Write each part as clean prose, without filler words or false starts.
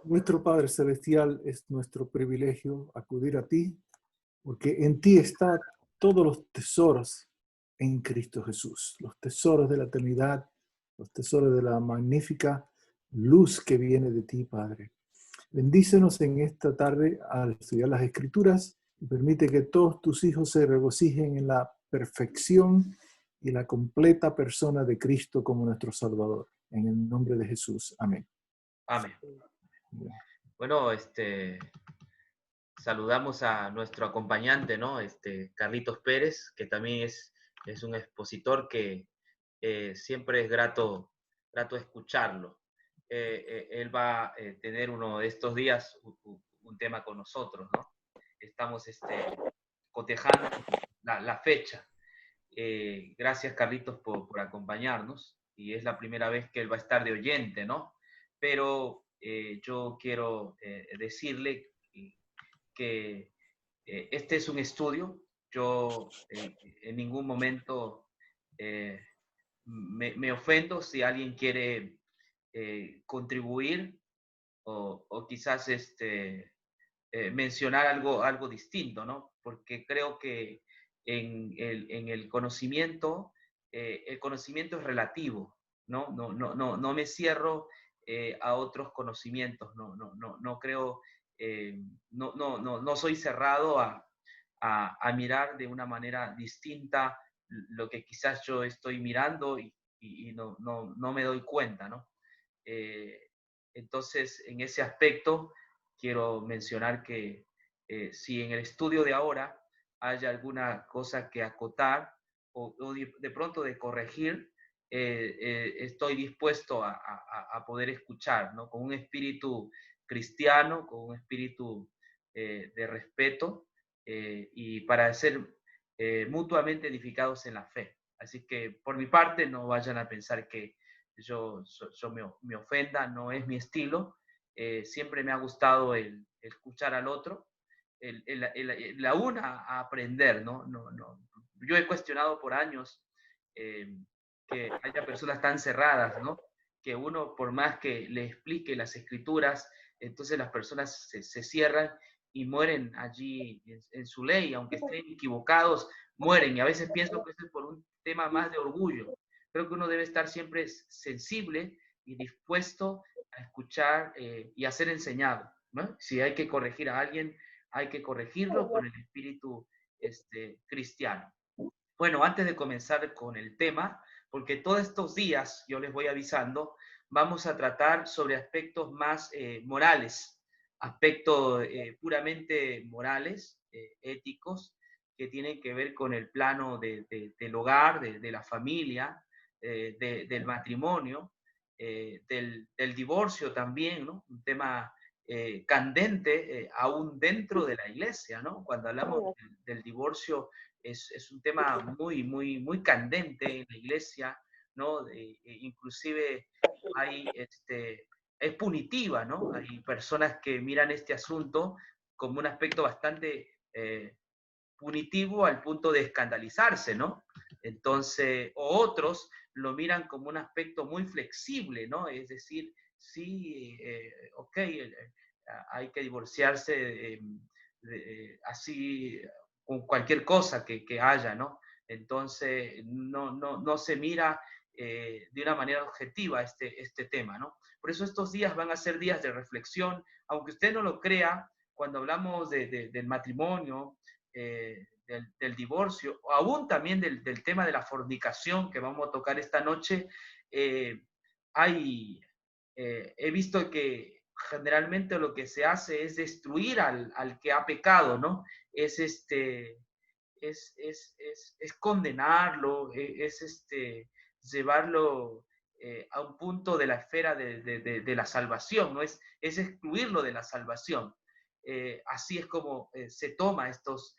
Nuestro Padre Celestial, es nuestro privilegio acudir a ti, porque en ti están todos los tesoros en Cristo Jesús, los tesoros de la eternidad, los tesoros de la magnífica luz que viene de ti, Padre. Bendícenos en esta tarde al estudiar las Escrituras y permite que todos tus hijos se regocijen en la perfección y la completa persona de Cristo como nuestro Salvador. En el nombre de Jesús. Amén. Amén. Bueno, saludamos a nuestro acompañante, ¿no? Carlitos Pérez, que también es un expositor que siempre es grato escucharlo. Él va a tener uno de estos días un tema con nosotros, ¿no? Estamos cotejando la fecha. Gracias, Carlitos, por acompañarnos. Y es la primera vez que él va a estar de oyente, ¿no? Pero yo quiero decirle que este es un estudio. Yo en ningún momento me ofendo si alguien quiere contribuir o quizás mencionar algo distinto, ¿no? Porque creo que en el conocimiento es relativo, ¿no? No me cierro a otros conocimientos, no creo, no soy cerrado a mirar de una manera distinta lo que quizás yo estoy mirando y no me doy cuenta, ¿no? Entonces, en ese aspecto, quiero mencionar que si en el estudio de ahora hay alguna cosa que acotar o de pronto de corregir, estoy dispuesto a poder escuchar, ¿no? Con un espíritu cristiano, con un espíritu de respeto y para ser mutuamente edificados en la fe. Así que por mi parte no vayan a pensar que yo me ofenda, no es mi estilo. Siempre me ha gustado el escuchar al otro, la una a aprender, ¿no? Yo he cuestionado por años que haya personas tan cerradas, ¿no? Que uno, por más que le explique las escrituras, entonces las personas se cierran y mueren allí en su ley, aunque estén equivocados, mueren. Y a veces pienso que eso es por un tema más de orgullo. Creo que uno debe estar siempre sensible y dispuesto a escuchar y a ser enseñado, ¿no? Si hay que corregir a alguien, hay que corregirlo con el espíritu cristiano. Bueno, antes de comenzar con el tema, porque todos estos días, yo les voy avisando, vamos a tratar sobre aspectos más morales, aspectos puramente morales, éticos, que tienen que ver con el plano del hogar, de la familia, del matrimonio, del divorcio también, ¿no? Un tema candente aún dentro de la iglesia, ¿no? Cuando hablamos del divorcio, es un tema muy candente en la iglesia, ¿no? Inclusive hay, es punitiva, ¿no? Hay personas que miran este asunto como un aspecto bastante punitivo al punto de escandalizarse, ¿no? Entonces, o otros lo miran como un aspecto muy flexible, ¿no? Es decir, sí, ok, hay que divorciarse así con cualquier cosa que haya, ¿no? Entonces, no se mira de una manera objetiva este tema, ¿no? Por eso estos días van a ser días de reflexión, aunque usted no lo crea, cuando hablamos del matrimonio, del divorcio, o aún también del tema de la fornicación que vamos a tocar esta noche, he visto que generalmente lo que se hace es destruir al que ha pecado, ¿no? Es es condenarlo, llevarlo a un punto de la esfera de la salvación, ¿no? Es excluirlo de la salvación. Así es como se toma estos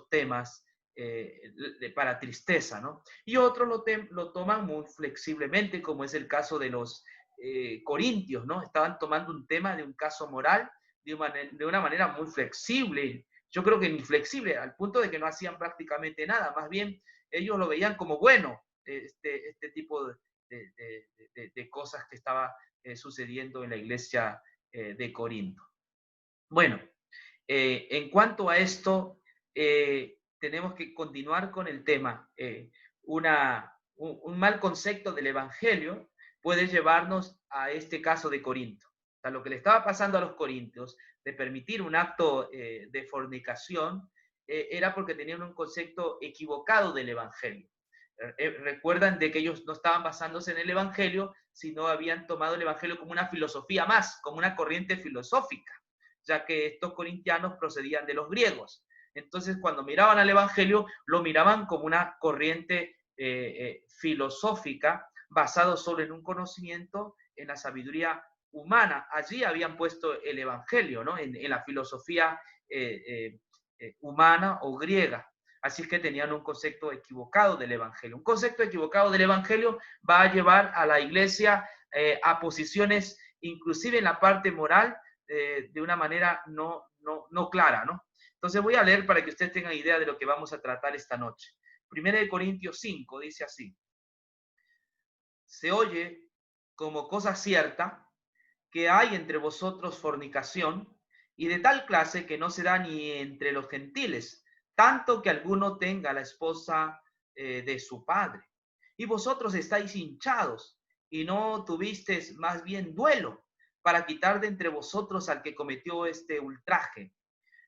temas para tristeza, ¿no? Y otros lo toman muy flexiblemente, como es el caso de los corintios, ¿no? Estaban tomando un tema de un caso moral de una manera muy flexible. Yo creo que inflexible, al punto de que no hacían prácticamente nada, más bien ellos lo veían como bueno, tipo de cosas que estaba sucediendo en la iglesia de Corinto. Bueno, en cuanto a esto, tenemos que continuar con el tema. Un mal concepto del Evangelio puede llevarnos a este caso de Corinto. O sea, lo que le estaba pasando a los corintios de permitir un acto de fornicación era porque tenían un concepto equivocado del Evangelio. Recuerdan de que ellos no estaban basándose en el Evangelio, sino habían tomado el Evangelio como una filosofía más, como una corriente filosófica, ya que estos corintianos procedían de los griegos. Entonces, cuando miraban al Evangelio, lo miraban como una corriente filosófica basado solo en un conocimiento, en la sabiduría humana. Allí habían puesto el Evangelio, ¿no? En la filosofía humana o griega. Así es que tenían un concepto equivocado del Evangelio. Un concepto equivocado del Evangelio va a llevar a la iglesia a posiciones, inclusive en la parte moral, de una manera no clara, ¿no? Entonces voy a leer para que ustedes tengan idea de lo que vamos a tratar esta noche. 1 Corintios 5 dice así: se oye como cosa cierta que hay entre vosotros fornicación, y de tal clase que no se da ni entre los gentiles, tanto que alguno tenga la esposa de su padre. Y vosotros estáis hinchados, y no tuvisteis más bien duelo para quitar de entre vosotros al que cometió este ultraje.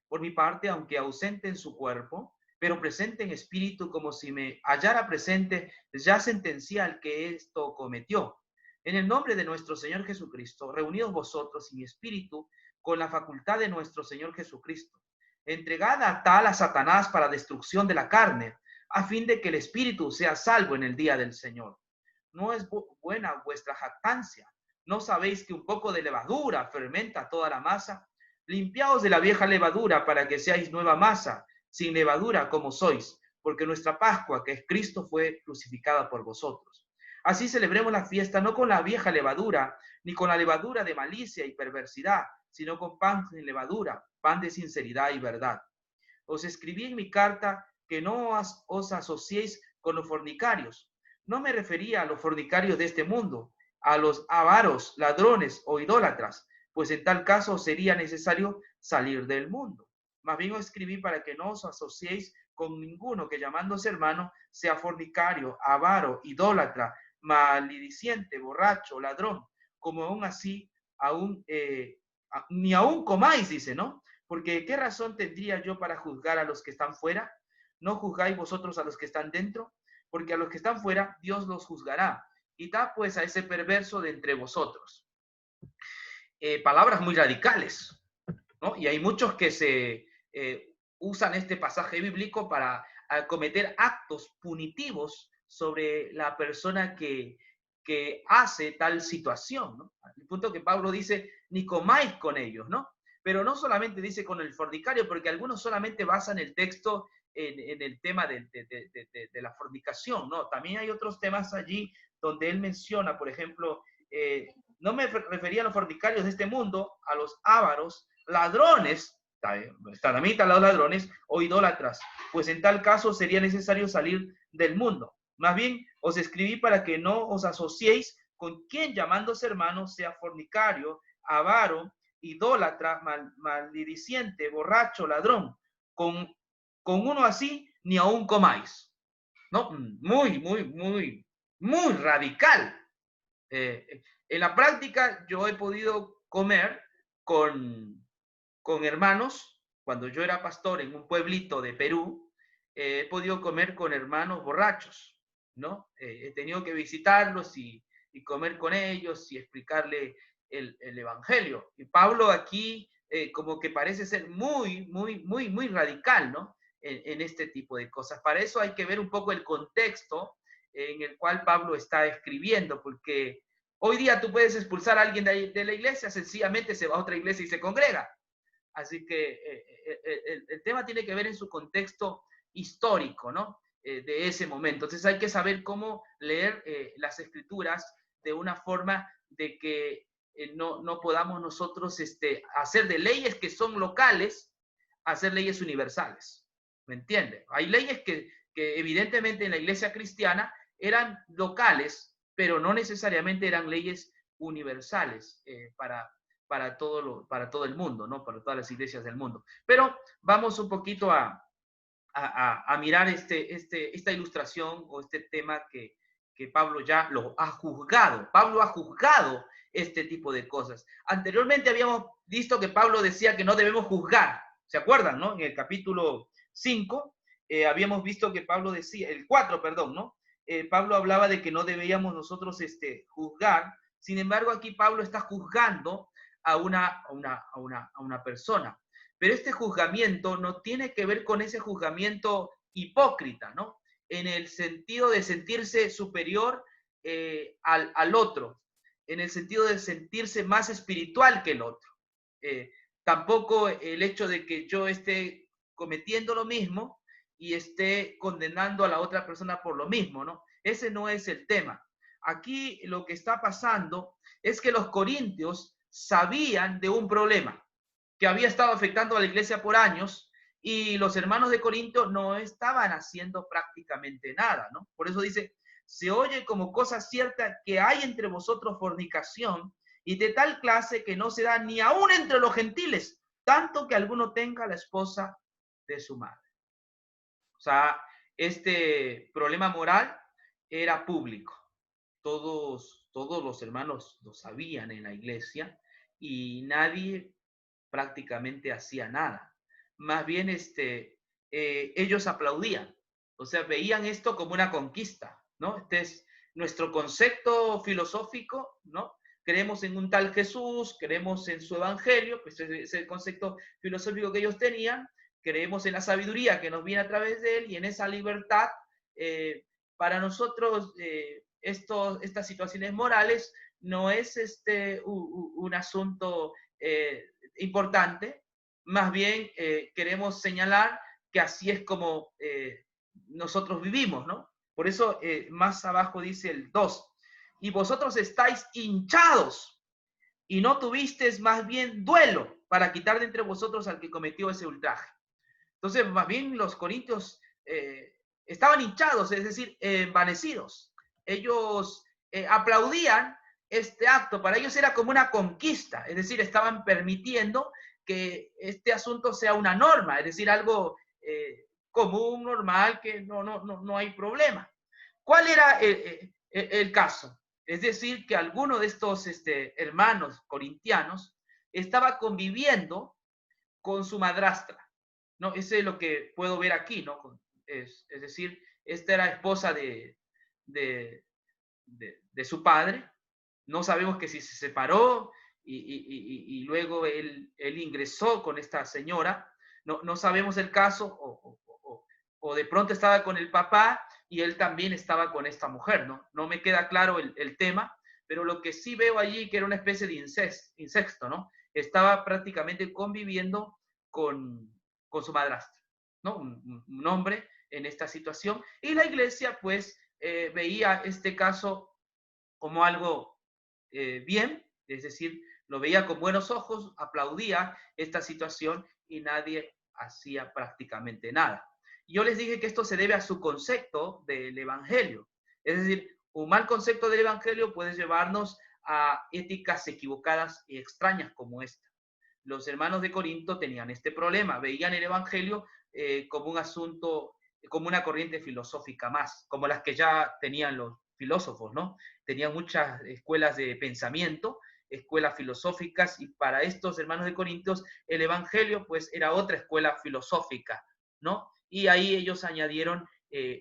Por mi parte, aunque ausente en su cuerpo, pero presente en espíritu, como si me hallara presente, ya sentencié al que esto cometió. En el nombre de nuestro Señor Jesucristo, reunidos vosotros y mi espíritu con la facultad de nuestro Señor Jesucristo, entregada tal a Satanás para destrucción de la carne, a fin de que el espíritu sea salvo en el día del Señor. No es buena vuestra jactancia. ¿No sabéis que un poco de levadura fermenta toda la masa? Limpiaos de la vieja levadura para que seáis nueva masa, sin levadura como sois, porque nuestra Pascua, que es Cristo, fue crucificada por vosotros. Así celebremos la fiesta no con la vieja levadura, ni con la levadura de malicia y perversidad, sino con pan sin levadura, pan de sinceridad y verdad. Os escribí en mi carta que no os asociéis con los fornicarios. No me refería a los fornicarios de este mundo, a los avaros, ladrones o idólatras, pues en tal caso sería necesario salir del mundo. Más bien os escribí para que no os asociéis con ninguno que llamándose hermano sea fornicario, avaro, idólatra, malediciente, borracho, ladrón, como aún así, ni aún comáis, dice, ¿no? Porque ¿qué razón tendría yo para juzgar a los que están fuera? ¿No juzgáis vosotros a los que están dentro? Porque a los que están fuera, Dios los juzgará. Y da pues a ese perverso de entre vosotros. Palabras muy radicales, ¿no? Y hay muchos que se usan este pasaje bíblico para cometer actos punitivos sobre la persona que hace tal situación, ¿no? Al punto que Pablo dice, ni comáis con ellos, ¿no? Pero no solamente dice con el fornicario, porque algunos solamente basan el texto en el tema de la fornicación, ¿no? También hay otros temas allí donde él menciona, por ejemplo, no me refería a los fornicarios de este mundo, a los ávaros, ladrones, están a mitad los ladrones, o idólatras, pues en tal caso sería necesario salir del mundo. Más bien, os escribí para que no os asociéis con quien llamándose hermano sea fornicario, avaro, idólatra, malediciente, borracho, ladrón. Con uno así ni aún comáis. ¿No? Muy radical. En la práctica yo he podido comer con hermanos, cuando yo era pastor en un pueblito de Perú, he podido comer con hermanos borrachos, ¿no? He tenido que visitarlos y comer con ellos y explicarle el Evangelio. Y Pablo aquí como que parece ser muy radical, ¿no? En este tipo de cosas. Para eso hay que ver un poco el contexto en el cual Pablo está escribiendo, porque hoy día tú puedes expulsar a alguien de la iglesia, sencillamente se va a otra iglesia y se congrega. Así que el tema tiene que ver en su contexto histórico, ¿no? De ese momento. Entonces hay que saber cómo leer las escrituras de una forma de que no podamos nosotros hacer de leyes que son locales, hacer leyes universales. ¿Me entiende? Hay leyes que evidentemente en la iglesia cristiana eran locales, pero no necesariamente eran leyes universales para para todo el mundo, ¿no? Para todas las iglesias del mundo. Pero vamos un poquito a mirar esta ilustración o este tema que Pablo ya lo ha juzgado. Pablo ha juzgado este tipo de cosas. Anteriormente habíamos visto que Pablo decía que no debemos juzgar. ¿Se acuerdan, no? En el capítulo 5 habíamos visto que Pablo decía, el 4, perdón, ¿no? Pablo hablaba de que no debíamos nosotros juzgar. Sin embargo, aquí Pablo está juzgando a una persona. Pero este juzgamiento no tiene que ver con ese juzgamiento hipócrita, ¿no? En el sentido de sentirse superior al otro, en el sentido de sentirse más espiritual que el otro. Tampoco el hecho de que yo esté cometiendo lo mismo y esté condenando a la otra persona por lo mismo, ¿no? Ese no es el tema. Aquí lo que está pasando es que los corintios sabían de un problema que había estado afectando a la iglesia por años y los hermanos de Corinto no estaban haciendo prácticamente nada, ¿no? Por eso dice, se oye como cosa cierta que hay entre vosotros fornicación y de tal clase que no se da ni aún entre los gentiles, tanto que alguno tenga la esposa de su madre. O sea, este problema moral era público. Todos los hermanos lo sabían en la iglesia y nadie prácticamente hacía nada. Más bien ellos aplaudían, o sea, veían esto como una conquista, ¿no? Este es nuestro concepto filosófico, ¿no? Creemos en un tal Jesús, creemos en su evangelio, pues es el concepto filosófico que ellos tenían, creemos en la sabiduría que nos viene a través de él y en esa libertad. Para nosotros, estas situaciones morales no es un asunto importante, más bien queremos señalar que así es como nosotros vivimos, ¿no? Por eso más abajo dice el 2, y vosotros estáis hinchados y no tuvisteis más bien duelo para quitar de entre vosotros al que cometió ese ultraje. Entonces, más bien los corintios estaban hinchados, es decir, envanecidos. Ellos aplaudían este acto, para ellos era como una conquista, es decir, estaban permitiendo que este asunto sea una norma, es decir, algo común, normal, que no hay problema. ¿Cuál era el caso? Es decir, que alguno de estos hermanos corintianos estaba conviviendo con su madrastra, ¿no? Eso es lo que puedo ver aquí, ¿no? Es decir, esta era esposa de su padre. No sabemos que si se separó y luego él ingresó con esta señora. No sabemos el caso, o de pronto estaba con el papá y él también estaba con esta mujer, ¿no? No me queda claro el tema, pero lo que sí veo allí que era una especie de incesto, ¿no? Estaba prácticamente conviviendo con su madrastra, ¿no? Un hombre en esta situación. Y la iglesia, pues, veía este caso como algo bien, es decir, lo veía con buenos ojos, aplaudía esta situación y nadie hacía prácticamente nada. Yo les dije que esto se debe a su concepto del evangelio. Es decir, un mal concepto del evangelio puede llevarnos a éticas equivocadas y extrañas como esta. Los hermanos de Corinto tenían este problema, veían el evangelio como un asunto, como una corriente filosófica más, como las que ya tenían los filósofos, ¿no? Tenían muchas escuelas de pensamiento, escuelas filosóficas, y para estos hermanos de Corintios el evangelio pues era otra escuela filosófica, ¿no? Y ahí ellos añadieron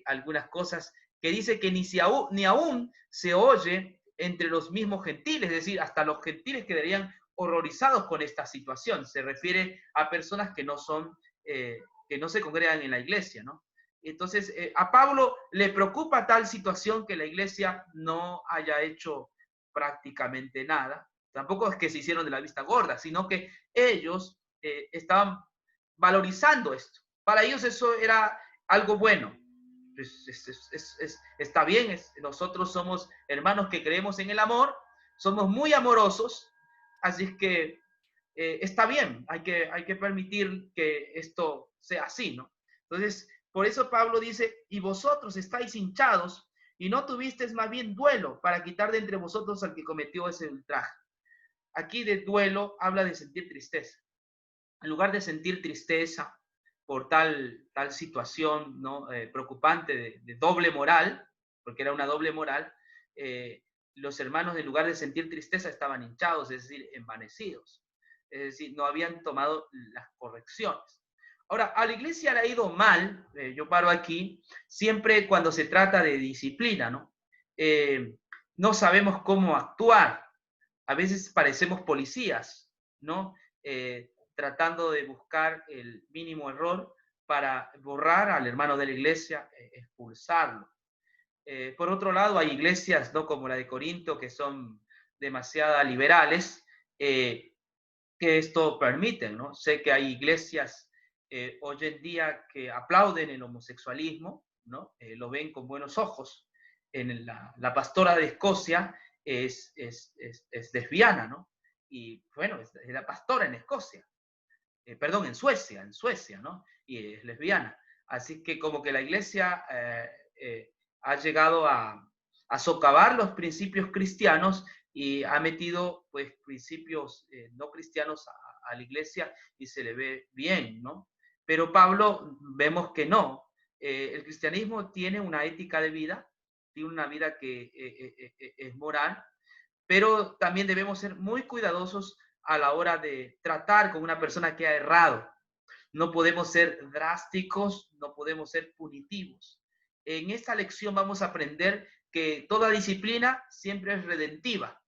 algunas cosas que dice que ni aún se oye entre los mismos gentiles, es decir, hasta los gentiles quedarían horrorizados con esta situación. Se refiere a personas que no son, que no se congregan en la iglesia, ¿no? Entonces, a Pablo le preocupa tal situación que la iglesia no haya hecho prácticamente nada. Tampoco es que se hicieron de la vista gorda, sino que ellos estaban valorizando esto. Para ellos eso era algo bueno. Está bien, nosotros somos hermanos que creemos en el amor, somos muy amorosos, así es que está bien, hay que permitir que esto sea así, ¿no? Entonces, por eso Pablo dice, y vosotros estáis hinchados y no tuvisteis más bien duelo para quitar de entre vosotros al que cometió ese ultraje. aquí de duelo habla de sentir tristeza. En lugar de sentir tristeza por tal situación, ¿no? Preocupante de doble moral, porque era una doble moral, los hermanos, en lugar de sentir tristeza, estaban hinchados, es decir, envanecidos. Es decir, no habían tomado las correcciones. Ahora, a la iglesia le ha ido mal, yo paro aquí, siempre cuando se trata de disciplina, ¿no? No sabemos cómo actuar. A veces parecemos policías, ¿no? Tratando de buscar el mínimo error para borrar al hermano de la iglesia, expulsarlo. Por otro lado, hay iglesias, ¿no?, como la de Corinto, que son demasiado liberales, que esto permiten, ¿no? Sé que hay iglesias hoy en día que aplauden el homosexualismo, ¿no? Lo ven con buenos ojos. La pastora de Escocia es lesbiana, ¿no? Y bueno, es la pastora en Escocia. Perdón, en Suecia, ¿no? Y es lesbiana. Así que como que la iglesia ha llegado a socavar los principios cristianos y ha metido, pues, principios no cristianos a la iglesia y se le ve bien, ¿no? Pero Pablo vemos que no. El cristianismo tiene una ética de vida, tiene una vida que es moral, pero también debemos ser muy cuidadosos a la hora de tratar con una persona que ha errado. No podemos ser drásticos, no podemos ser punitivos. En esta lección vamos a aprender que toda disciplina siempre es redentiva.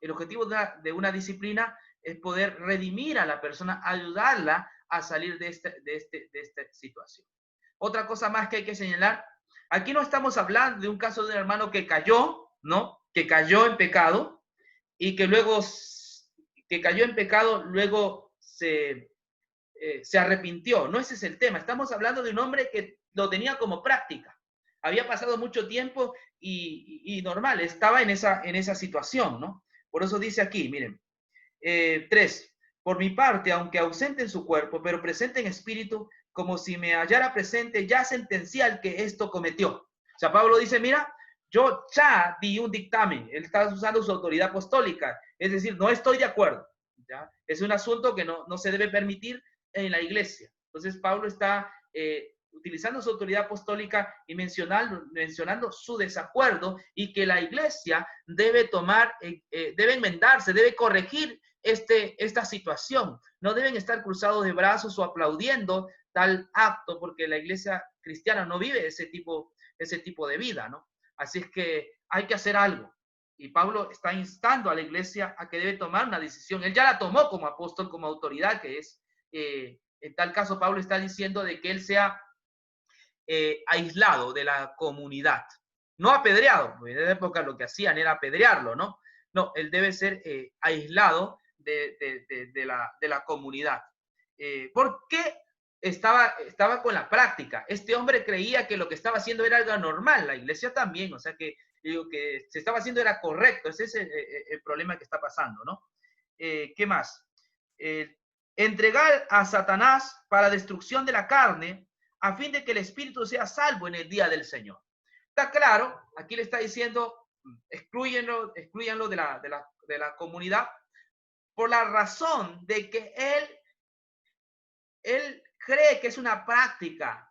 El objetivo de una disciplina es poder redimir a la persona, ayudarla a salir de esta situación. Otra cosa más que hay que señalar, aquí no estamos hablando de un caso de un hermano que cayó, ¿no? Que cayó en pecado y que luego se arrepintió. No, ese es el tema. Estamos hablando de un hombre que lo tenía como práctica. Había pasado mucho tiempo y normal, estaba en esa situación, ¿no? Por eso dice aquí, miren, 3. Por mi parte, aunque ausente en su cuerpo, pero presente en espíritu, como si me hallara presente, ya sentencié al que esto cometió. O sea, Pablo dice, mira, yo ya di un dictamen, él está usando su autoridad apostólica, es decir, no estoy de acuerdo, ¿ya? Es un asunto que no se debe permitir en la iglesia. Entonces, Pablo está utilizando su autoridad apostólica y mencionando su desacuerdo y que la iglesia debe debe enmendarse, debe corregir esta situación. No deben estar cruzados de brazos o aplaudiendo tal acto, porque la iglesia cristiana no vive ese tipo de vida, ¿no? Así es que hay que hacer algo. Y Pablo está instando a la iglesia a que debe tomar una decisión. Él ya la tomó como apóstol, como autoridad que es. En tal caso, Pablo está diciendo de que él sea aislado de la comunidad. No apedreado, porque en esa época lo que hacían era apedrearlo, ¿no? No, él debe ser aislado de la comunidad. ¿Por qué estaba con la práctica? Este hombre creía que lo que estaba haciendo era algo normal, la iglesia también, o sea que lo que se estaba haciendo era correcto. Ese es el problema que está pasando, ¿no? ¿Qué más? Entregar a Satanás para destrucción de la carne, a fin de que el espíritu sea salvo en el día del Señor. Está claro, aquí le está diciendo, exclúyanlo de la comunidad, por la razón de que él cree que es una práctica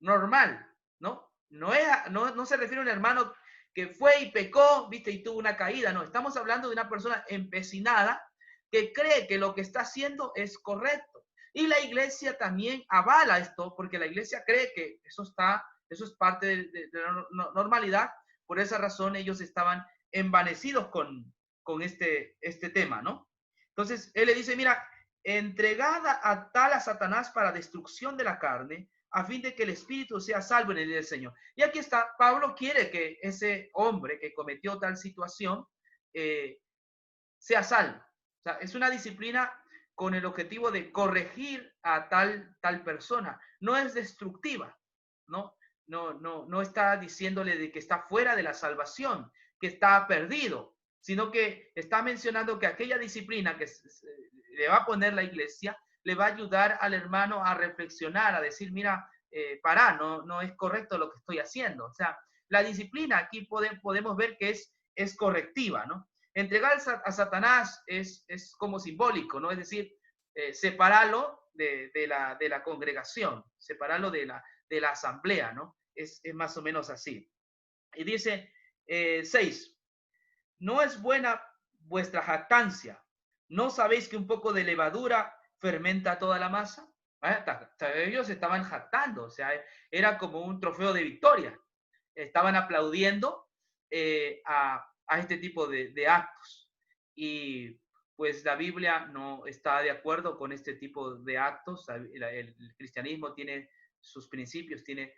normal, ¿no? No se refiere a un hermano que fue y pecó, viste, y tuvo una caída, no. Estamos hablando de una persona empecinada que cree que lo que está haciendo es correcto. Y la iglesia también avala esto, porque la iglesia cree que eso es parte de la normalidad. Por esa razón ellos estaban envanecidos con este tema, ¿no? Entonces, él le dice, mira, entregada a Satanás para destrucción de la carne, a fin de que el espíritu sea salvo en el día del Señor. Y aquí está, Pablo quiere que ese hombre que cometió tal situación sea salvo. O sea, es una disciplina con el objetivo de corregir a tal persona. No es destructiva, ¿no? No está diciéndole de que está fuera de la salvación, que está perdido, sino que está mencionando que aquella disciplina que le va a poner la iglesia le va a ayudar al hermano a reflexionar, a decir, mira, no es correcto lo que estoy haciendo. O sea, la disciplina aquí podemos ver que es correctiva, ¿no? Entregar a Satanás es como simbólico, ¿no? Es decir, separarlo de la congregación, separarlo de la asamblea, ¿no? Es más o menos así. Y dice 6, no es buena vuestra jactancia. ¿No sabéis que un poco de levadura fermenta toda la masa? Ellos estaban jactando, o sea, era como un trofeo de victoria. Estaban aplaudiendo a este tipo de actos. Y pues la Biblia no está de acuerdo con este tipo de actos. El cristianismo tiene sus principios, tiene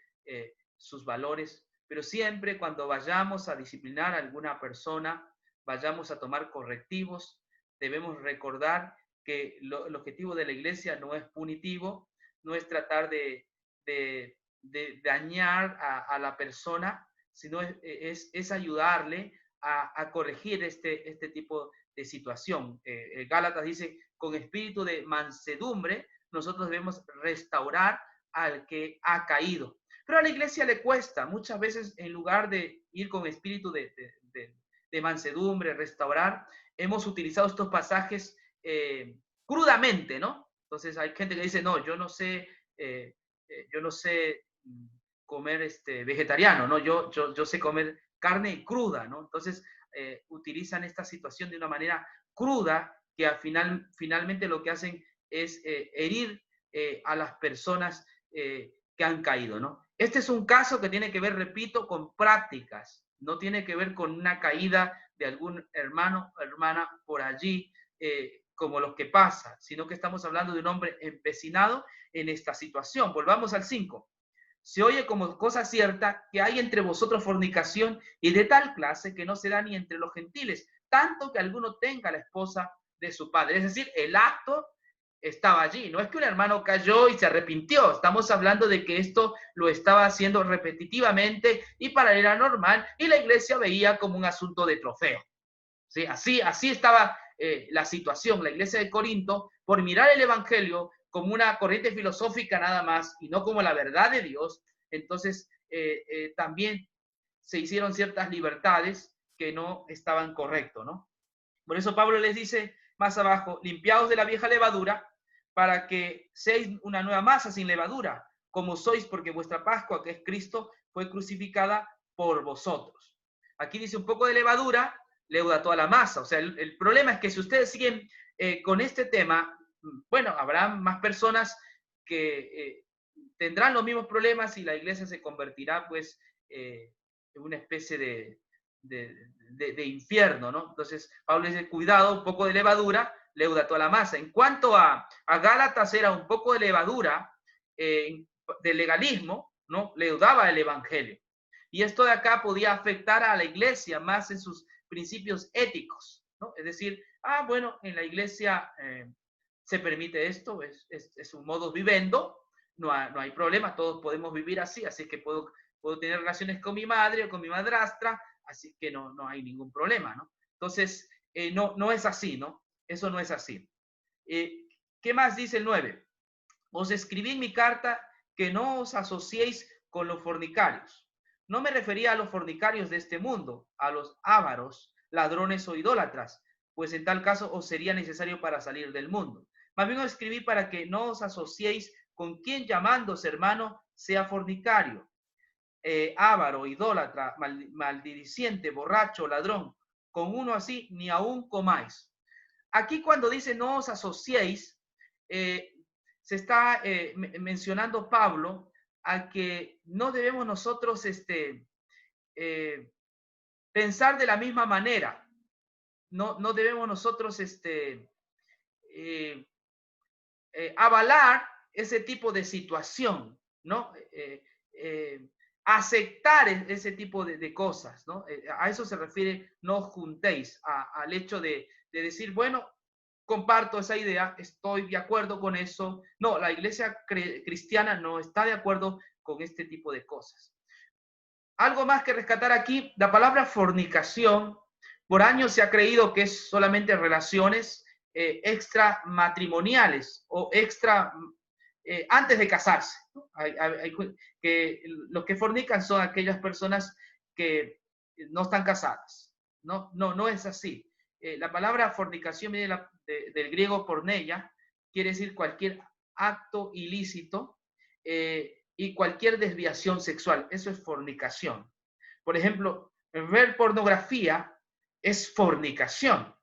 sus valores, pero siempre cuando vayamos a disciplinar a alguna persona, vayamos a tomar correctivos, debemos recordar que el objetivo de la iglesia no es punitivo, no es tratar de dañar a la persona, sino es ayudarle a corregir este tipo de situación. Gálatas dice, con espíritu de mansedumbre, nosotros debemos restaurar al que ha caído. Pero a la iglesia le cuesta, muchas veces en lugar de ir con espíritu de mansedumbre, restaurar, hemos utilizado estos pasajes crudamente, ¿no? Entonces hay gente que dice, no, yo no sé comer vegetariano, ¿no? Yo sé comer carne cruda, ¿no? Entonces utilizan esta situación de una manera cruda que al finalmente lo que hacen es herir a las personas que han caído, ¿no? Este es un caso que tiene que ver, repito, con prácticas, no tiene que ver con una caída de algún hermano o hermana por allí, como los que pasa, sino que estamos hablando de un hombre empecinado en esta situación. Volvamos al 5. Se oye como cosa cierta que hay entre vosotros fornicación y de tal clase que no se da ni entre los gentiles, tanto que alguno tenga la esposa de su padre. Es decir, el acto estaba allí. No es que un hermano cayó y se arrepintió. Estamos hablando de que esto lo estaba haciendo repetitivamente y para él era normal y la iglesia veía como un asunto de trofeo. ¿Sí? Así estaba la situación. La iglesia de Corinto, por mirar el evangelio como una corriente filosófica nada más y no como la verdad de Dios, entonces también se hicieron ciertas libertades que no estaban correctas, ¿no? Por eso Pablo les dice más abajo, limpiaos de la vieja levadura para que seáis una nueva masa sin levadura, como sois, porque vuestra Pascua, que es Cristo, fue crucificada por vosotros. Aquí dice un poco de levadura, leuda toda la masa. O sea, el problema es que si ustedes siguen con este tema, bueno, habrá más personas que tendrán los mismos problemas y la iglesia se convertirá pues en una especie de infierno, ¿no? Entonces, Pablo dice, cuidado, un poco de levadura, leuda toda la masa. En cuanto a Gálatas, era un poco de levadura de legalismo, ¿no? Leudaba el evangelio. Y esto de acá podía afectar a la iglesia más en sus principios éticos, ¿no? Es decir, bueno, en la iglesia se permite esto, es un modo vivendo, no hay problema, todos podemos vivir así que puedo tener relaciones con mi madre o con mi madrastra, así que no hay ningún problema, ¿no? Entonces, no es así, ¿no? Eso no es así. ¿Qué más dice el 9? Os escribí en mi carta que no os asociéis con los fornicarios. No me refería a los fornicarios de este mundo, a los ávaros, ladrones o idólatras, pues en tal caso os sería necesario para salir del mundo. Más bien os escribí para que no os asociéis con quien llamándose hermano sea fornicario, ávaro, idólatra, maldiciente, borracho, ladrón. Con uno así ni aún comáis. Aquí cuando dice no os asociéis, se está mencionando Pablo a que no debemos nosotros pensar de la misma manera. No debemos nosotros avalar ese tipo de situación, ¿no? Aceptar ese tipo de cosas, ¿no? A eso se refiere no juntéis, al hecho de decir, bueno, comparto esa idea, estoy de acuerdo con eso. No, la iglesia cristiana no está de acuerdo con este tipo de cosas. Algo más que rescatar aquí, la palabra fornicación, por años se ha creído que es solamente relaciones extramatrimoniales o antes de casarse, ¿no? Que los que fornican son aquellas personas que no están casadas. No es así. la palabra fornicación viene del griego porneia, quiere decir cualquier acto ilícito y cualquier desviación sexual. Eso es fornicación. Por ejemplo, ver pornografía es fornicación.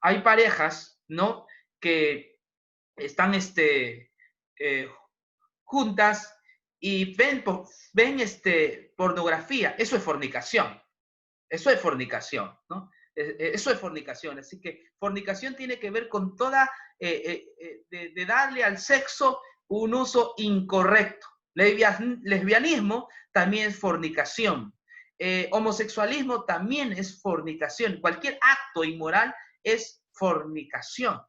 Hay parejas, ¿no?, que están juntas y ven pornografía. Eso es fornicación. Eso es fornicación, ¿no? Eso es fornicación. Así que fornicación tiene que ver con toda, de darle al sexo un uso incorrecto. Lesbianismo también es fornicación. Homosexualismo también es fornicación. Cualquier acto inmoral es fornicación.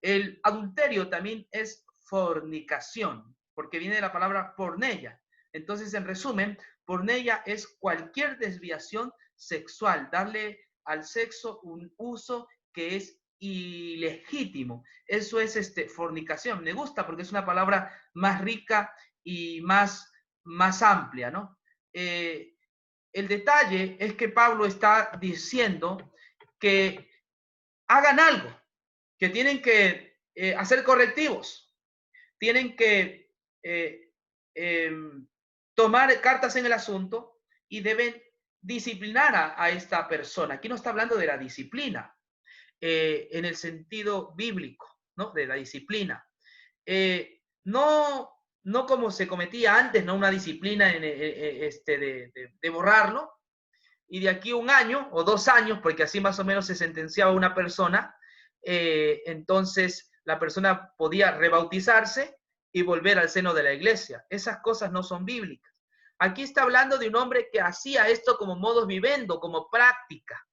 El adulterio también es fornicación, porque viene de la palabra porneia. Entonces, en resumen, porneia es cualquier desviación sexual, darle al sexo un uso que es ilegítimo. Eso es fornicación. Me gusta porque es una palabra más rica y más amplia, ¿no? El detalle es que Pablo está diciendo que hagan algo, que tienen que hacer correctivos, tienen que tomar cartas en el asunto y deben disciplinar a esta persona. Aquí no está hablando de la disciplina en el sentido bíblico, ¿no? De la disciplina. No como se cometía antes, ¿no? Una disciplina de borrarlo, y de aquí 1 año o 2 años, porque así más o menos se sentenciaba una persona, entonces la persona podía rebautizarse y volver al seno de la iglesia. Esas cosas no son bíblicas. Aquí está hablando de un hombre que hacía esto como modus vivendi, como práctica.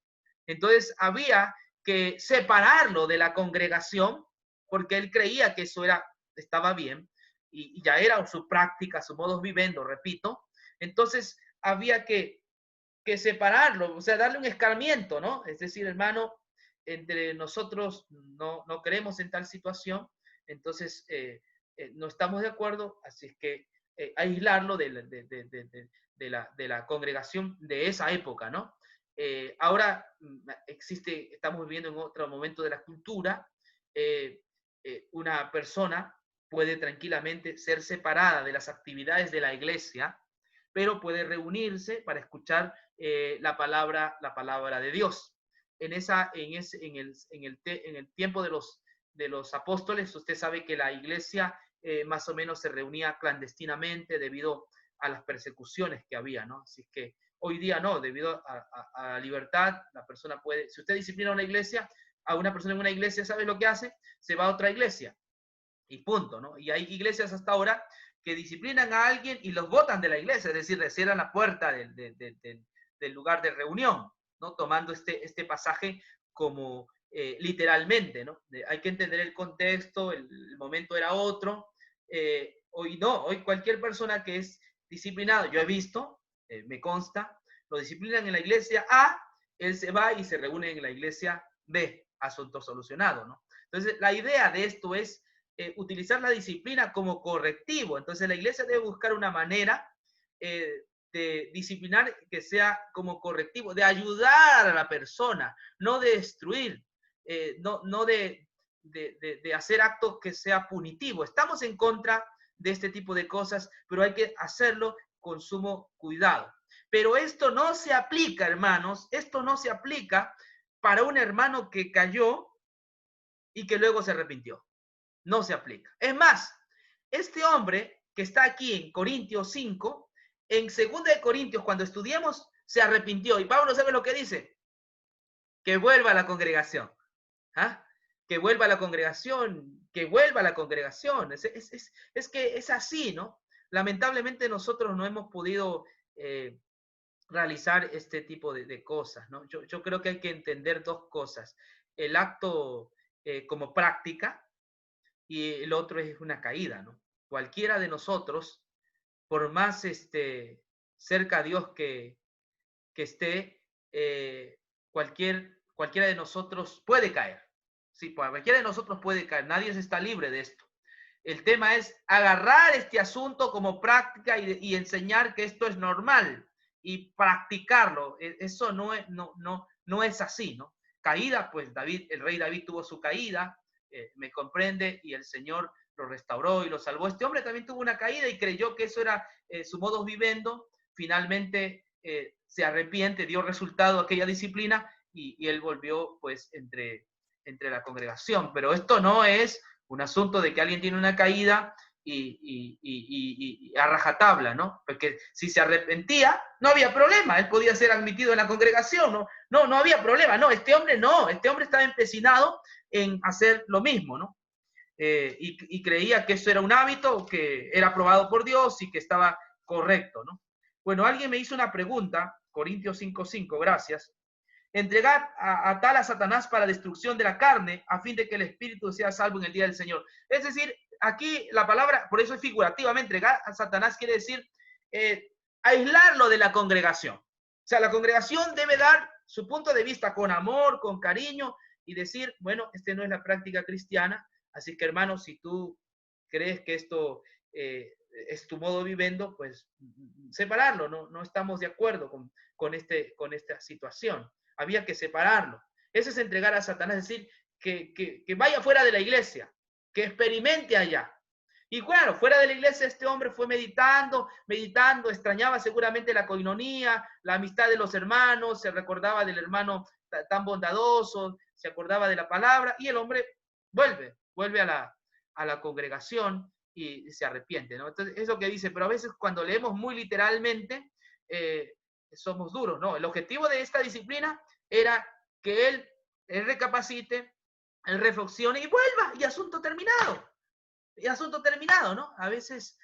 Entonces había que separarlo de la congregación porque él creía que eso estaba bien y ya era su práctica, su modus vivendi, repito. Entonces había que separarlo, o sea, darle un escarmiento, ¿no? Es decir, hermano, entre nosotros no creemos en tal situación, entonces no estamos de acuerdo, así es que aislarlo de la congregación de esa época, ¿no? Ahora estamos viviendo en otro momento de la cultura, una persona puede tranquilamente ser separada de las actividades de la iglesia, pero puede reunirse para escuchar la palabra de Dios. En el tiempo de los apóstoles, usted sabe que la iglesia más o menos se reunía clandestinamente debido a las persecuciones que había, ¿no? Así que hoy día no, debido a la libertad, la persona puede, si usted disciplina a una persona en una iglesia, ¿sabe lo que hace? Se va a otra iglesia y punto, ¿no? Y hay iglesias hasta ahora que disciplinan a alguien y los botan de la iglesia, es decir, le cierran la puerta del lugar de reunión, ¿no? Tomando este pasaje como literalmente, ¿no? Hay que entender el contexto, el momento era otro. Hoy no, hoy cualquier persona que es disciplinado, yo he visto, me consta, lo disciplinan en la iglesia A, él se va y se reúne en la iglesia B, asunto solucionado, ¿no? Entonces, la idea de esto es utilizar la disciplina como correctivo. Entonces, la iglesia debe buscar una manera de disciplinar que sea como correctivo, de ayudar a la persona, no de destruir, no de hacer actos que sea punitivo. Estamos en contra de este tipo de cosas, pero hay que hacerlo con sumo cuidado. Pero esto no se aplica, hermanos, esto no se aplica para un hermano que cayó y que luego se arrepintió. No se aplica. Es más, este hombre que está aquí en Corintios 5, en 2 de Corintios, cuando estudiamos, se arrepintió. Y Pablo, ¿sabe lo que dice? Que vuelva a la congregación. ¿Ah? Que vuelva a la congregación, que vuelva a la congregación. Es que es así, ¿no? Lamentablemente nosotros no hemos podido realizar este tipo de cosas, ¿no? Yo creo que hay que entender 2 cosas. El acto como práctica, y el otro es una caída, ¿no? Cualquiera de nosotros, por más cerca a Dios que esté, cualquiera de nosotros puede caer. Sí, cualquiera de nosotros puede caer, nadie está libre de esto. El tema es agarrar este asunto como práctica y enseñar que esto es normal y practicarlo. Eso no es así, ¿no? caída, pues el rey David tuvo su caída, me comprende, y el Señor lo restauró y lo salvó. Este hombre también tuvo una caída y creyó que eso era su modus vivendi. Finalmente se arrepiente, dio resultado a aquella disciplina y él volvió pues entre la congregación. Pero esto no es un asunto de que alguien tiene una caída y a rajatabla, ¿no? Porque si se arrepentía, no había problema, él podía ser admitido en la congregación, no había problema, no, este hombre estaba empecinado en hacer lo mismo, ¿no? Y creía que eso era un hábito, que era aprobado por Dios y que estaba correcto, ¿no? Bueno, alguien me hizo una pregunta, Corintios 5:5, gracias. Entregad a tal a Satanás para destrucción de la carne, a fin de que el espíritu sea salvo en el día del Señor. Es decir, aquí la palabra, por eso es figurativamente, entregar a Satanás quiere decir aislarlo de la congregación. O sea, la congregación debe dar su punto de vista con amor, con cariño, y decir, bueno, no es la práctica cristiana, así que hermano, si tú crees que esto es tu modo vivendo, pues separarlo, no estamos de acuerdo con esta situación. Había que separarlo. Eso es entregar a Satanás, es decir, que vaya fuera de la iglesia, que experimente allá. Y claro, fuera de la iglesia este hombre fue meditando, extrañaba seguramente la coinonía, la amistad de los hermanos, se recordaba del hermano tan bondadoso, se acordaba de la palabra, y el hombre vuelve a la congregación y se arrepiente, ¿no? Entonces, es lo que dice, pero a veces cuando leemos muy literalmente, somos duros, ¿no? El objetivo de esta disciplina era que él recapacite, él reflexione y vuelva, y asunto terminado. Y asunto terminado, ¿no? A veces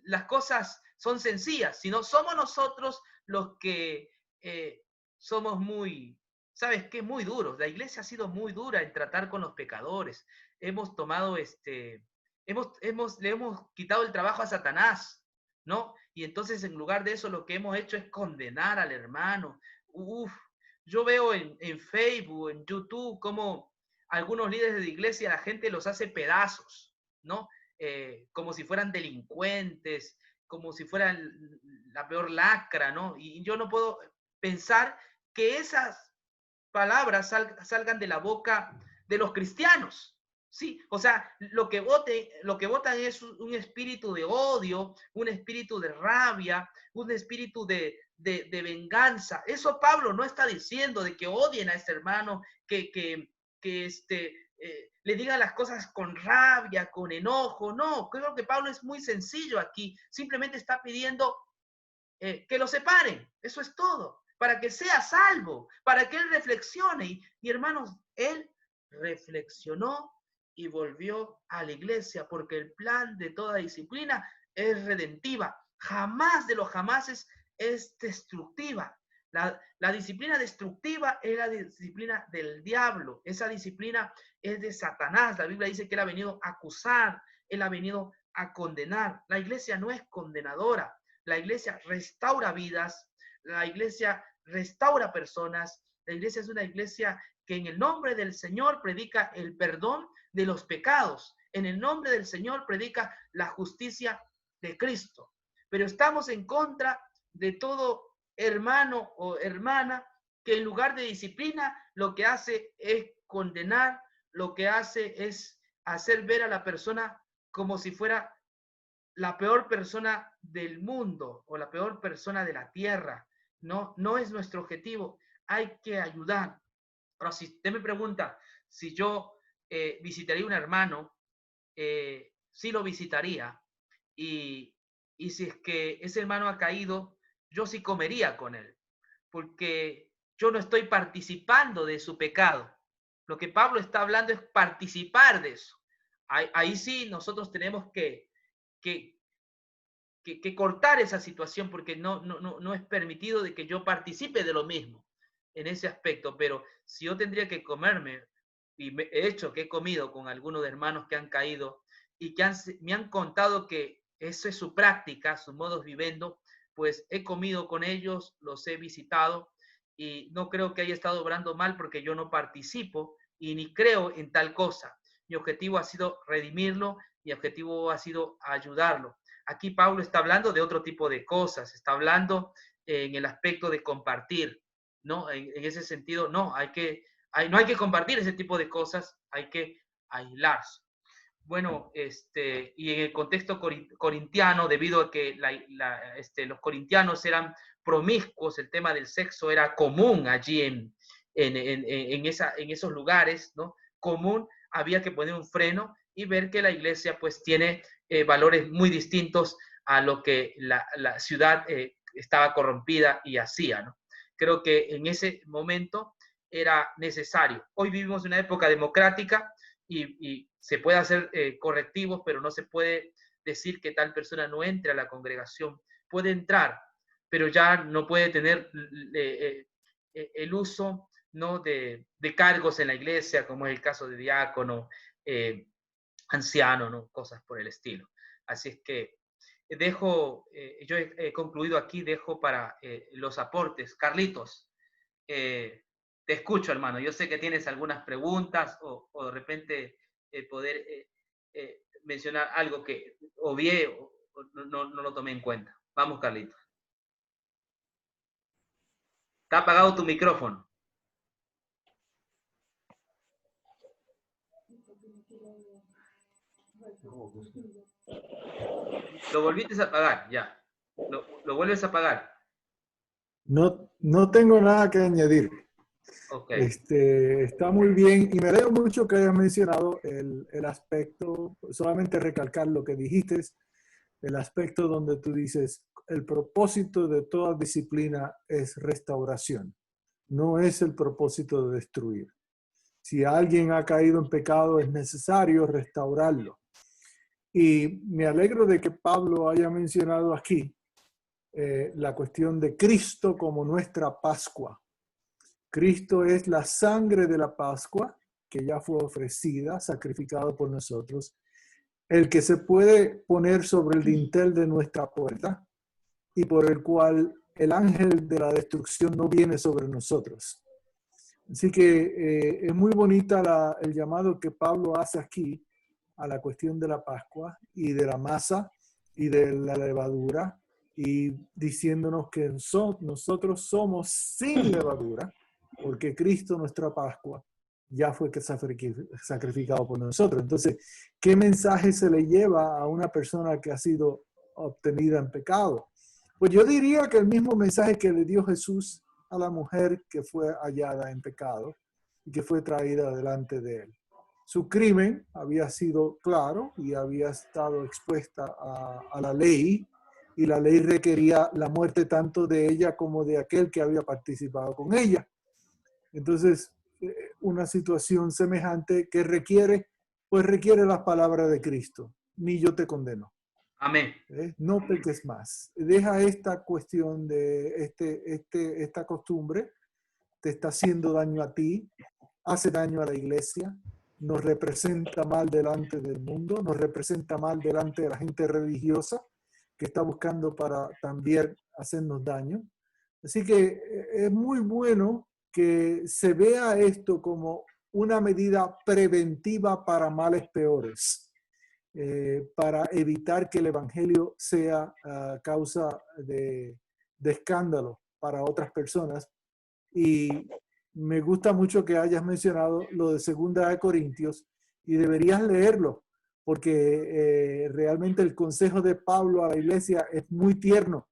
las cosas son sencillas, sino somos nosotros los que somos muy, ¿sabes qué? Muy duros. La iglesia ha sido muy dura en tratar con los pecadores. Hemos tomado le hemos quitado el trabajo a Satanás, ¿no? Y entonces en lugar de eso lo que hemos hecho es condenar al hermano. Yo veo en Facebook, en YouTube, cómo algunos líderes de la iglesia la gente los hace pedazos, ¿no? Como si fueran delincuentes, como si fueran la peor lacra, ¿no? Y yo no puedo pensar que esas palabras salgan de la boca de los cristianos, ¿sí? O sea, lo que votan es un espíritu de odio, un espíritu de rabia, un espíritu de venganza. Eso Pablo no está diciendo de que odien a este hermano, que le digan las cosas con rabia, con enojo. No, creo que Pablo es muy sencillo aquí. Simplemente está pidiendo que lo separen. Eso es todo. Para que sea salvo, para que él reflexione. Y hermanos, él reflexionó y volvió a la iglesia, porque el plan de toda disciplina es redentiva. Jamás de los jamases es destructiva. La disciplina destructiva es la disciplina del diablo. Esa disciplina es de Satanás. La Biblia dice que él ha venido a acusar, él ha venido a condenar. La iglesia no es condenadora. La iglesia restaura vidas, la iglesia restaura personas. La iglesia es una iglesia que en el nombre del Señor predica el perdón de los pecados. En el nombre del Señor predica la justicia de Cristo. Pero estamos en contra de todo hermano o hermana que en lugar de disciplina lo que hace es condenar, lo que hace es hacer ver a la persona como si fuera la peor persona del mundo o la peor persona de la tierra. No es nuestro objetivo. Hay que ayudar. Pero si usted me pregunta si yo visitaría un hermano, sí lo visitaría. Y si es que ese hermano ha caído, yo sí comería con él, porque yo no estoy participando de su pecado. Lo que Pablo está hablando es participar de eso. Ahí sí nosotros tenemos que cortar esa situación, porque no es permitido de que yo participe de lo mismo en ese aspecto. Pero si yo tendría que comerme, y he hecho que he comido con algunos de hermanos que han caído y que me han contado que eso es su práctica, su modo vivendo, pues he comido con ellos, los he visitado y no creo que haya estado obrando mal, porque yo no participo y ni creo en tal cosa. Mi objetivo ha sido redimirlo, mi objetivo ha sido ayudarlo. Aquí Pablo está hablando de otro tipo de cosas, está hablando en el aspecto de compartir, ¿no? En ese sentido, no, no hay que compartir ese tipo de cosas, hay que aislarse. Bueno, y en el contexto corintiano, debido a que los corintianos eran promiscuos, el tema del sexo era común allí en esos lugares, ¿no? Común, había que poner un freno y ver que la iglesia pues tiene valores muy distintos a lo que la ciudad estaba corrompida y hacía, ¿no? Creo que en ese momento era necesario. Hoy vivimos una época democrática y se puede hacer correctivos, pero no se puede decir que tal persona no entre a la congregación. Puede entrar, pero ya no puede tener el uso, ¿no? de cargos en la iglesia, como es el caso de diácono, anciano, ¿no? Cosas por el estilo. Así es que yo he concluido aquí, dejo para los aportes. Carlitos, te escucho, hermano. Yo sé que tienes algunas preguntas o de repente poder mencionar algo que obvié o no lo tomé en cuenta. Vamos, Carlitos. Está apagado tu micrófono. Lo volviste a apagar, ya. Lo vuelves a apagar. No tengo nada que añadir. Okay. Está muy bien y me alegro mucho que hayas mencionado el aspecto, solamente recalcar lo que dijiste, el aspecto donde tú dices, el propósito de toda disciplina es restauración, no es el propósito de destruir. Si alguien ha caído en pecado, es necesario restaurarlo. Y me alegro de que Pablo haya mencionado aquí la cuestión de Cristo como nuestra Pascua. Cristo es la sangre de la Pascua que ya fue ofrecida, sacrificado por nosotros, el que se puede poner sobre el dintel de nuestra puerta y por el cual el ángel de la destrucción no viene sobre nosotros. Así que es muy bonita el llamado que Pablo hace aquí a la cuestión de la Pascua y de la masa y de la levadura y diciéndonos que nosotros somos sin levadura porque Cristo, nuestra Pascua, ya fue sacrificado por nosotros. Entonces, ¿qué mensaje se le lleva a una persona que ha sido obtenida en pecado? Pues yo diría que el mismo mensaje que le dio Jesús a la mujer que fue hallada en pecado y que fue traída delante de él. Su crimen había sido claro y había estado expuesta a la ley, y la ley requería la muerte tanto de ella como de aquel que había participado con ella. Entonces, una situación semejante que requiere las palabras de Cristo. Ni yo te condeno. Amén. No peques más. Deja esta cuestión de esta costumbre. Te está haciendo daño a ti, hace daño a la iglesia, nos representa mal delante del mundo, nos representa mal delante de la gente religiosa que está buscando para también hacernos daño. Así que es muy bueno que se vea esto como una medida preventiva para males peores, para evitar que el evangelio sea causa de escándalo para otras personas. Y me gusta mucho que hayas mencionado lo de 2 Corintios y deberías leerlo, porque realmente el consejo de Pablo a la iglesia es muy tierno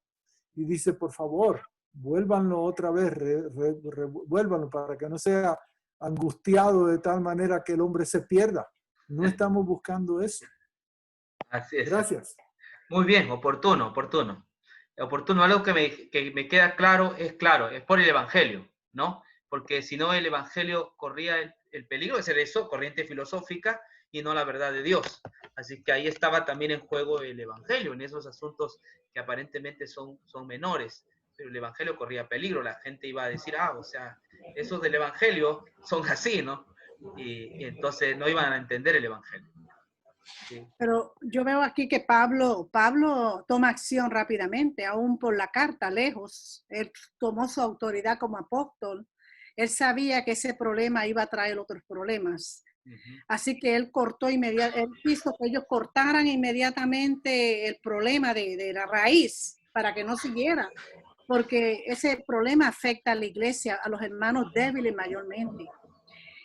y dice, por favor, vuélvanlo otra vez, vuélvanlo para que no sea angustiado de tal manera que el hombre se pierda. No estamos buscando eso. Así es. Gracias. Muy bien, oportuno. Algo que me queda claro, es por el Evangelio, ¿no? Porque si no, el Evangelio corría el peligro de ser eso, corriente filosófica, y no la verdad de Dios. Así que ahí estaba también en juego el Evangelio, en esos asuntos que aparentemente son menores. Pero el Evangelio corría peligro, la gente iba a decir, o sea, esos del Evangelio son así, ¿no? Y entonces no iban a entender el Evangelio. Sí. Pero yo veo aquí que Pablo toma acción rápidamente, aún por la carta, lejos. Él tomó su autoridad como apóstol. Él sabía que ese problema iba a traer otros problemas. Así que él él hizo que ellos cortaran inmediatamente el problema de la raíz para que no siguiera. porque ese problema afecta a la iglesia, a los hermanos débiles mayormente.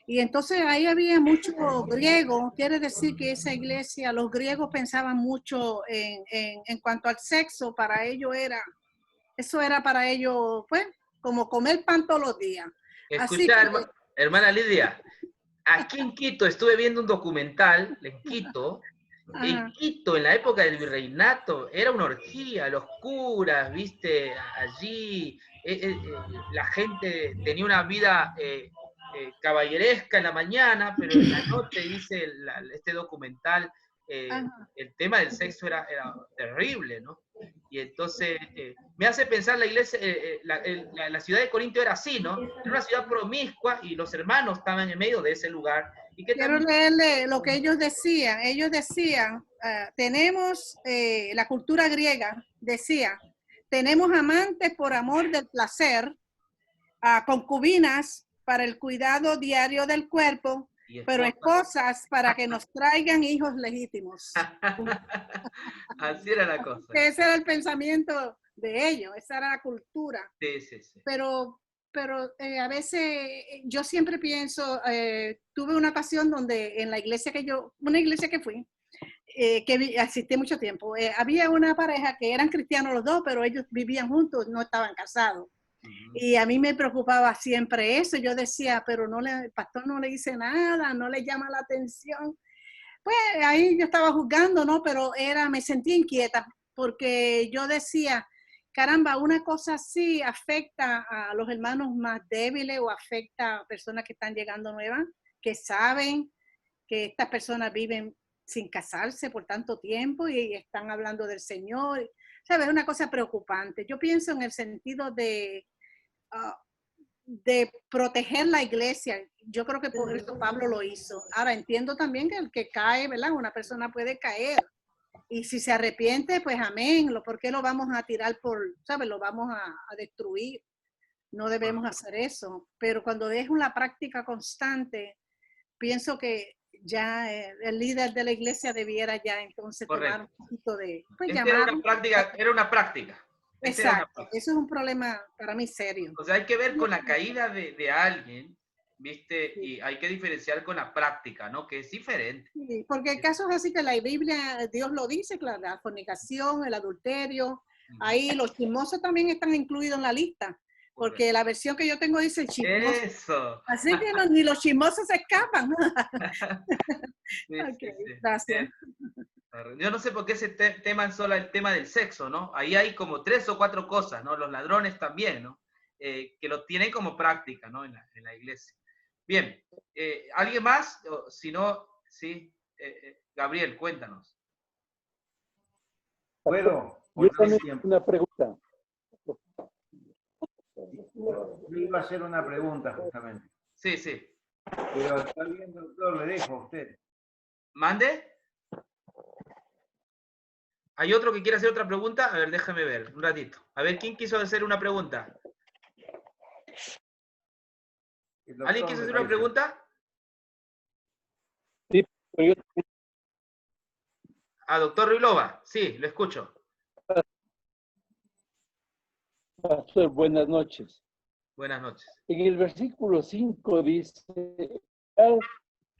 Y entonces ahí había mucho griego, quiere decir que esa iglesia, los griegos pensaban mucho en cuanto al sexo, para ellos eso era para ellos, pues, como comer pan todos los días. Así Escucha, que, hermana Lidia, aquí en Quito estuve viendo un documental, en Quito, ajá, en la época del virreinato, era una orgía, los curas, viste, allí, la gente tenía una vida caballeresca en la mañana, pero en la noche, dice este documental, ajá. el tema del sexo era terrible, ¿no? Y entonces me hace pensar la iglesia, la ciudad de Corintio era así, ¿no? Era una ciudad promiscua y los hermanos estaban en medio de ese lugar. Y que Quiero también... leerle lo que ellos decían. Ellos decían, tenemos la cultura griega, decía, tenemos amantes por amor del placer, concubinas para el cuidado diario del cuerpo, pero esposas para que nos traigan hijos legítimos. Así era la cosa. Ese era el pensamiento de ellos, esa era la cultura. Sí, sí, sí. Pero a veces yo siempre pienso, tuve una ocasión donde en la iglesia una iglesia que fui, que asistí mucho tiempo, había una pareja que eran cristianos los dos, pero ellos vivían juntos, no estaban casados. Y a mí me preocupaba siempre eso. Yo decía, pero el pastor no le dice nada, no le llama la atención. Pues ahí yo estaba juzgando, ¿no? Pero me sentía inquieta porque yo decía, caramba, una cosa así afecta a los hermanos más débiles o afecta a personas que están llegando nuevas, que saben que estas personas viven sin casarse por tanto tiempo y están hablando del Señor. ¿Sabes? Es una cosa preocupante. Yo pienso en el sentido de proteger la iglesia. Yo creo que por eso Pablo lo hizo. Ahora entiendo también que el que cae, ¿verdad? Una persona puede caer. Y si se arrepiente, pues amén. ¿Por qué lo vamos a tirar ¿sabes? Lo vamos a destruir. No debemos hacer eso. Pero cuando es una práctica constante, pienso que ya el líder de la iglesia debiera ya entonces tomar un poquito de, pues Era una práctica, era una práctica. Exacto, eso es un problema para mí serio. O sea, hay que ver con la caída de alguien, ¿viste? Sí. Y hay que diferenciar con la práctica, ¿no? Que es diferente. Sí, porque el caso es así que la Biblia, Dios lo dice, claro, la fornicación, el adulterio, ahí los chismosos también están incluidos en la lista, porque la versión que yo tengo dice chismoso. Eso. Así que ni los chismosos se escapan. Sí, okay, sí, sí. Gracias. Yo no sé por qué ese tema es solo el tema del sexo, ¿no? Ahí hay como 3 o 4 cosas, ¿no? Los ladrones también, ¿no? Que lo tienen como práctica, ¿no? En la iglesia. Bien, ¿alguien más? O, si no, sí. Gabriel, cuéntanos. ¿Puedo? Yo también tengo una pregunta. Yo iba a hacer una pregunta justamente. Sí, sí. Pero está bien, doctor, le dejo a usted. ¿Mande? ¿Hay otro que quiera hacer otra pregunta? A ver, déjame ver, un ratito. A ver, ¿quién quiso hacer una pregunta? ¿Alguien quiso hacer una pregunta? Sí, pero yo... Doctor Ruilova, sí, lo escucho. Pastor, buenas noches. Buenas noches. En el versículo 5 dice,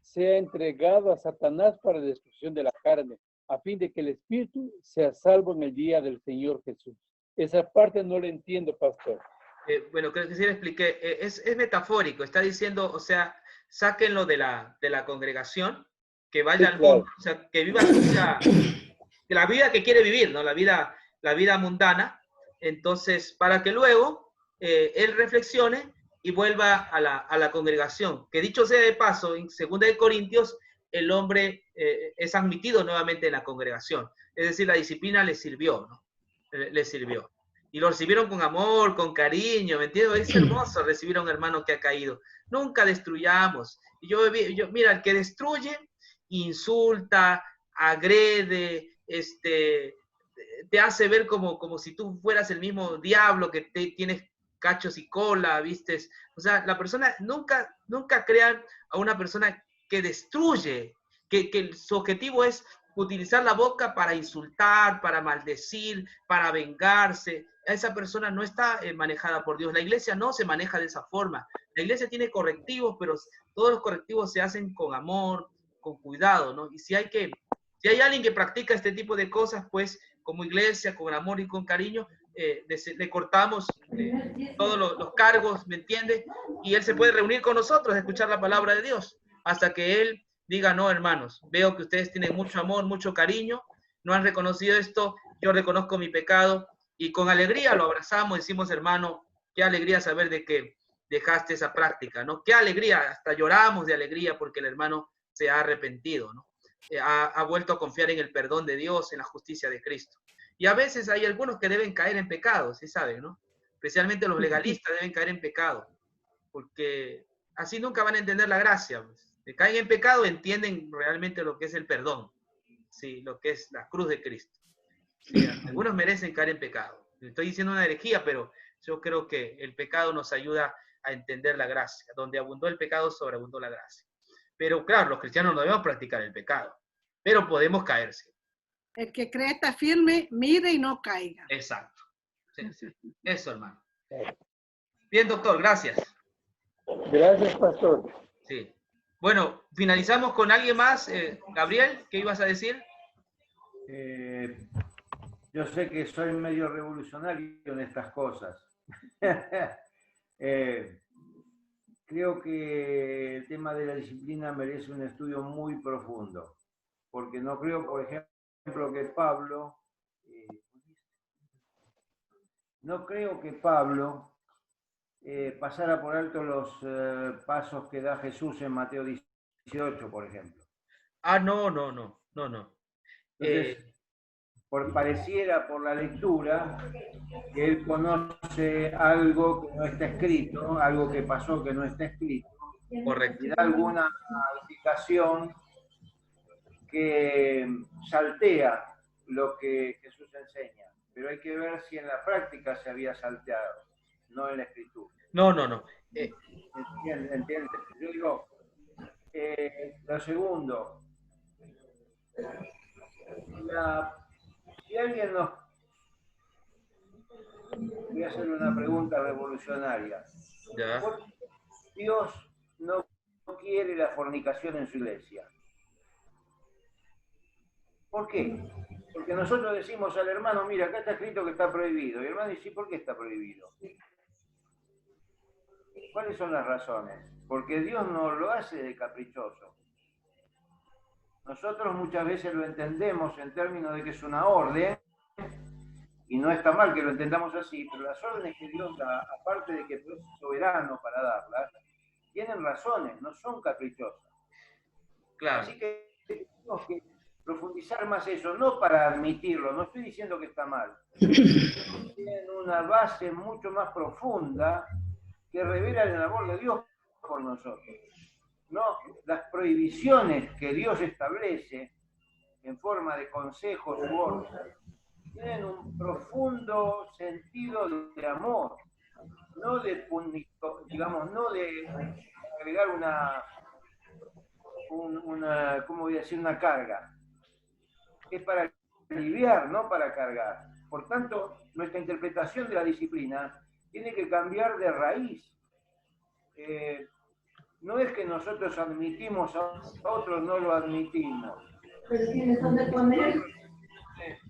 sea entregado a Satanás para la destrucción de la carne, a fin de que el espíritu sea salvo en el día del Señor Jesús. Esa parte no la entiendo, pastor. Bueno, creo que sí le expliqué. Es metafórico, está diciendo, o sea, sáquenlo de la congregación, que vaya al mundo, o sea, que viva la vida que quiere vivir, ¿no? La vida mundana. Entonces, para que luego él reflexione y vuelva a la congregación. Que dicho sea de paso, en 2 de Corintios, el hombre es admitido nuevamente en la congregación. Es decir, la disciplina le sirvió, ¿no? Le sirvió. Y lo recibieron con amor, con cariño, ¿me entiendes? Es hermoso recibir a un hermano que ha caído. Nunca destruyamos. Y yo mira, el que destruye, insulta, agrede, te hace ver como si tú fueras el mismo diablo que tienes cachos y cola, ¿vistes? O sea, la persona, nunca crean a una persona que destruye, que su objetivo es utilizar la boca para insultar, para maldecir, para vengarse. Esa persona no está manejada por Dios. La iglesia no se maneja de esa forma. La iglesia tiene correctivos, pero todos los correctivos se hacen con amor, con cuidado, ¿no? Y si hay alguien que practica este tipo de cosas, pues como iglesia, con amor y con cariño, le cortamos todos los cargos, ¿me entiende? Y él se puede reunir con nosotros, escuchar la palabra de Dios, hasta que él diga, no, hermanos, veo que ustedes tienen mucho amor, mucho cariño, no han reconocido esto, yo reconozco mi pecado, y con alegría lo abrazamos, decimos, hermano, qué alegría saber de que dejaste esa práctica, ¿no? Qué alegría, hasta lloramos de alegría porque el hermano se ha arrepentido, ¿no? Ha vuelto a confiar en el perdón de Dios, en la justicia de Cristo. Y a veces hay algunos que deben caer en pecado, ¿sí saben, no? Especialmente los legalistas deben caer en pecado, porque así nunca van a entender la gracia. Pues. Si caen en pecado, entienden realmente lo que es el perdón, ¿sí? Lo que es la cruz de Cristo. ¿Sí? Algunos merecen caer en pecado. Estoy diciendo una herejía, pero yo creo que el pecado nos ayuda a entender la gracia. Donde abundó el pecado, sobreabundó la gracia. Pero claro, los cristianos no debemos practicar el pecado, pero podemos caerse. El que cree está firme, mire y no caiga. Exacto. Sí, sí. Eso, hermano. Bien, doctor, gracias. Gracias, pastor. Sí. Bueno, finalizamos con alguien más. Gabriel, ¿qué ibas a decir? Yo sé que soy medio revolucionario en estas cosas. Creo que el tema de la disciplina merece un estudio muy profundo, porque no creo, por ejemplo, que Pablo, pasara por alto los pasos que da Jesús en Mateo 18, por ejemplo. Ah, no. Entonces, pareciera por la lectura que él conoce algo que no está escrito, algo que pasó que no está escrito. Correcto. Y da alguna indicación que saltea lo que Jesús enseña. Pero hay que ver si en la práctica se había salteado, no en la escritura. No. ¿Entiendes? Yo digo, lo segundo, si alguien nos... Voy a hacer una pregunta revolucionaria. Ya. ¿Por qué Dios no quiere la fornicación en su iglesia? ¿Por qué? Porque nosotros decimos al hermano, mira, acá está escrito que está prohibido. Y el hermano dice, ¿por qué está prohibido? ¿Cuáles son las razones? Porque Dios no lo hace de caprichoso. Nosotros muchas veces lo entendemos en términos de que es una orden, y no está mal que lo entendamos así, pero las órdenes que Dios da, aparte de que es soberano para darlas, tienen razones, no son caprichosas. Claro. Así que tenemos que profundizar más eso, no para admitirlo, no estoy diciendo que está mal. Tienen una base mucho más profunda que revela el amor de Dios por nosotros. No, las prohibiciones que Dios establece en forma de consejos u órdenes tienen un profundo sentido de amor, no de digamos, no de agregar ¿cómo voy a decir? Una carga. Es para aliviar, no para cargar. Por tanto, nuestra interpretación de la disciplina tiene que cambiar de raíz. No es que nosotros admitimos a otros, no lo admitimos. Pero tienes dónde poner.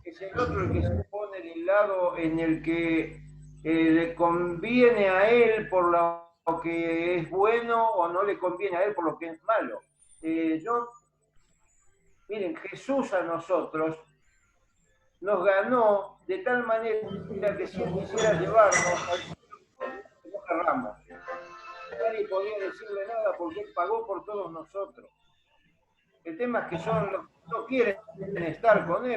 Es el otro el que se pone del lado en el que le conviene a él por lo que es bueno o no le conviene a él por lo que es malo. Miren, Jesús a nosotros nos ganó de tal manera que si él quisiera llevarnos, no querramos. Nadie podía decirle nada porque él pagó por todos nosotros. El tema es que son los que no quieren estar con él.